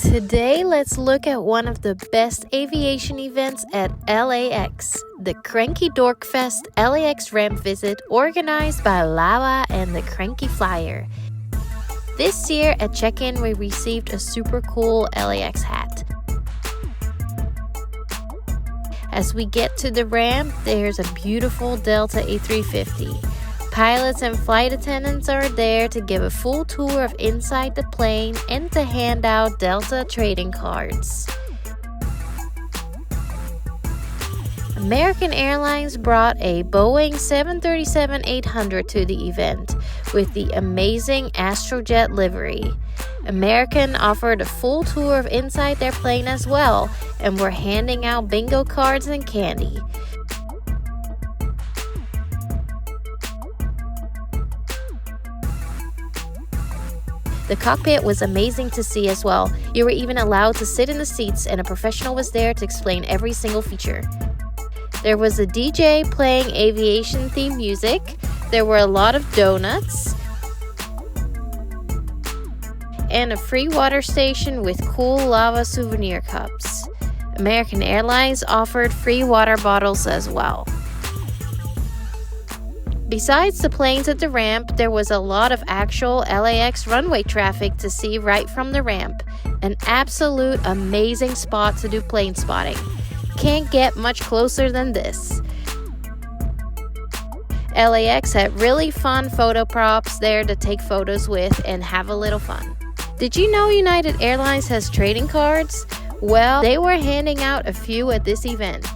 Today, let's look at one of the best aviation events at LAX, the Cranky Dorkfest LAX ramp visit organized by LAWA and the Cranky Flier. This year at check-in, we received a super cool LAX hat. As we get to the ramp, there's a beautiful Delta A350. Pilots and flight attendants are there to give a full tour of inside the plane and to hand out Delta trading cards. American Airlines brought a Boeing 737-800 to the event with the amazing AstroJet livery. American offered a full tour of inside their plane as well, and were handing out bingo cards and candy. The cockpit was amazing to see as well. You were even allowed to sit in the seats, and a professional was there to explain every single feature. There was a DJ playing aviation themed music. There were a lot of donuts and a free water station with cool LAWA souvenir cups. American Airlines offered free water bottles as well. Besides the planes at the ramp, there was a lot of actual LAX runway traffic to see right from the ramp. An absolute amazing spot to do plane spotting. Can't get much closer than this. LAX had really fun photo props there to take photos with and have a little fun. Did you know United Airlines has trading cards? Well, they were handing out a few at this event.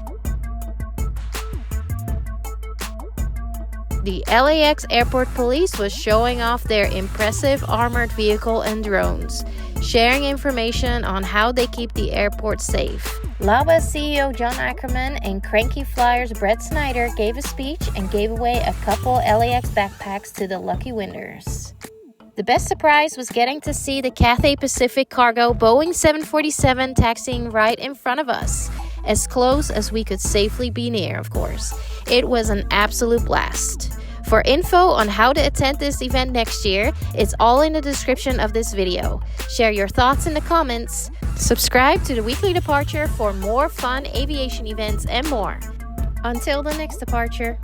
The LAX Airport Police was showing off their impressive armored vehicle and drones, sharing information on how they keep the airport safe. LAWA CEO John Ackerman and Cranky Flier's Snyder gave a speech and gave away a couple LAX backpacks to the lucky winners. The best surprise was getting to see the Cathay Pacific Cargo Boeing 747 taxiing right in front of us, as close as we could safely be near, of course. It was an absolute blast. For info on how to attend this event next year, it's all in the description of this video. Share your thoughts in the comments. Subscribe to the Weekly Departure for more fun aviation events and more. Until the next departure.